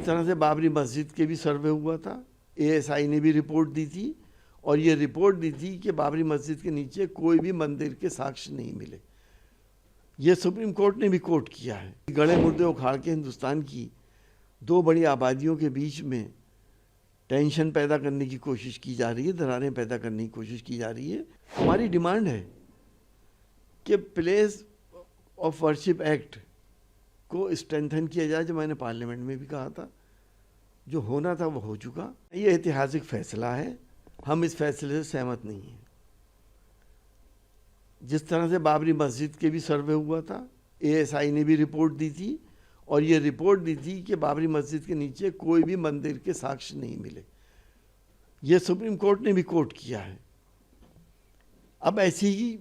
जिस तरह से बाबरी मस्जिद के भी सर्वे हुआ था, एएसआई ने भी रिपोर्ट दी थी और ये रिपोर्ट दी थी कि बाबरी मस्जिद के नीचे कोई भी मंदिर के साक्ष्य नहीं मिले। ये सुप्रीम कोर्ट ने भी कोर्ट किया है। गड़े मुर्दे उखाड़ के हिंदुस्तान की दो बड़ी आबादियों के बीच में टेंशन पैदा करने की कोशिश की जा रही है, दरारें पैदा करने की कोशिश की जा रही है। हमारी डिमांड है कि प्लेस ऑफ वर्शिप एक्ट को स्ट्रेंथन किया जाए, जो मैंने पार्लियामेंट में भी कहा था। जो होना था वो हो चुका। ये ऐतिहासिक फैसला है, हम इस फैसले से सहमत नहीं हैं। जिस तरह से बाबरी मस्जिद के भी सर्वे हुआ था, एएसआई ने भी रिपोर्ट दी थी और ये रिपोर्ट दी थी कि बाबरी मस्जिद के नीचे कोई भी मंदिर के साक्ष्य नहीं मिले। ये सुप्रीम कोर्ट ने भी कोर्ट किया है। अब ऐसे ही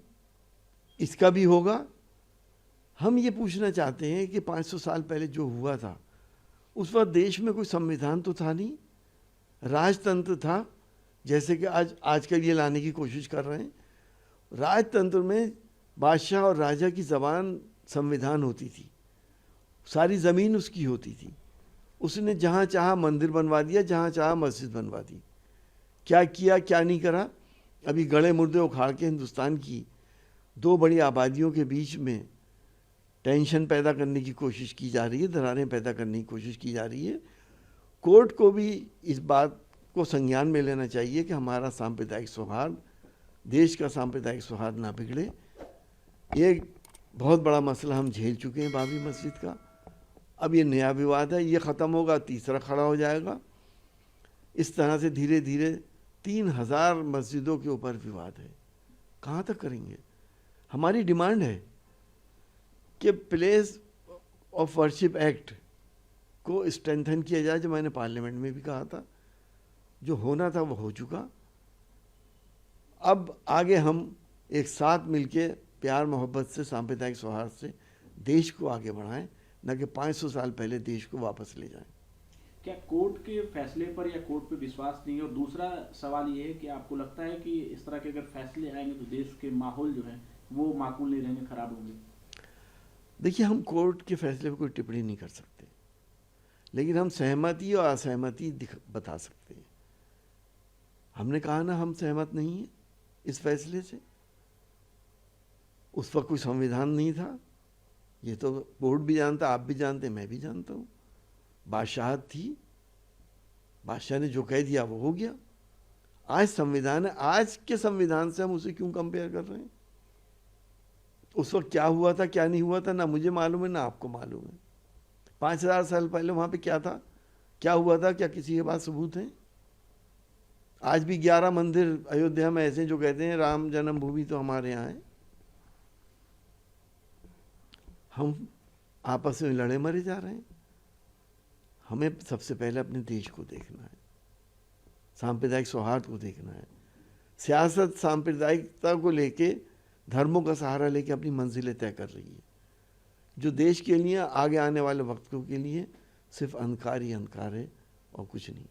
इसका भी होगा। हम ये पूछना चाहते हैं कि 500 साल पहले जो हुआ था, उस वक्त देश में कोई संविधान तो था नहीं, राजतंत्र था, जैसे कि आज के लिए लाने की कोशिश कर रहे हैं। राजतंत्र में बादशाह और राजा की ज़बान संविधान होती थी, सारी ज़मीन उसकी होती थी। उसने जहाँ चाहा मंदिर बनवा दिया, जहाँ चाहा मस्जिद बनवा दी। क्या किया क्या नहीं करा, अभी गड़े मुर्दे उखाड़ के हिंदुस्तान की दो बड़ी आबादियों के बीच में टेंशन पैदा करने की कोशिश की जा रही है, दरारें पैदा करने की कोशिश की जा रही है। कोर्ट को भी इस बात को संज्ञान में लेना चाहिए कि हमारा सांप्रदायिक सौहार्द, देश का सांप्रदायिक सौहार्द ना बिगड़े। ये बहुत बड़ा मसला हम झेल चुके हैं बाबरी मस्जिद का। अब ये नया विवाद है, ये ख़त्म होगा, तीसरा खड़ा हो जाएगा। इस तरह से धीरे धीरे 3000 मस्जिदों के ऊपर विवाद है। कहाँ तक करेंगे? हमारी डिमांड है कि प्लेस ऑफ वर्शिप एक्ट को स्ट्रेंथन किया जाए, जो मैंने पार्लियामेंट में भी कहा था। जो होना था वो हो चुका। अब आगे हम एक साथ मिलके प्यार मोहब्बत से, सांप्रदायिक सौहार्द से देश को आगे बढ़ाएं, न कि 500 साल पहले देश को वापस ले जाएं। क्या कोर्ट के फैसले पर या कोर्ट पे विश्वास नहीं है? और दूसरा सवाल ये है कि आपको लगता है कि इस तरह के अगर फैसले आएंगे तो देश के माहौल जो है वो माकूल नहीं रहेंगे, खराब होंगे? देखिए, हम कोर्ट के फैसले पर कोई टिप्पणी नहीं कर सकते, लेकिन हम सहमति और असहमति बता सकते हैं। हमने कहा ना, हम सहमत नहीं हैं इस फैसले से। उस वक्त कोई संविधान नहीं था, ये तो कोर्ट भी जानता, आप भी जानते, मैं भी जानता हूँ। बादशाहत थी, बादशाह ने जो कह दिया वो हो गया। आज संविधान है, आज के संविधान से हम उसे क्यों कंपेयर कर रहे हैं? उस वक्त क्या हुआ था क्या नहीं हुआ था, ना मुझे मालूम है ना आपको मालूम है। 5000 साल पहले वहाँ पे क्या था, क्या हुआ था, क्या किसी के पास सबूत है? आज भी 11 मंदिर अयोध्या में ऐसे जो कहते हैं राम जन्मभूमि तो हमारे यहाँ है। हम आपस में लड़े मरे जा रहे हैं। हमें सबसे पहले अपने देश को देखना है, सांप्रदायिक सौहार्द को देखना है। सियासत सांप्रदायिकता को लेके, धर्मों का सहारा लेके अपनी मंजिलें तय कर रही है, जो देश के लिए, आगे आने वाले वक्तों के लिए सिर्फ अंधकार ही अंधकार है और कुछ नहीं।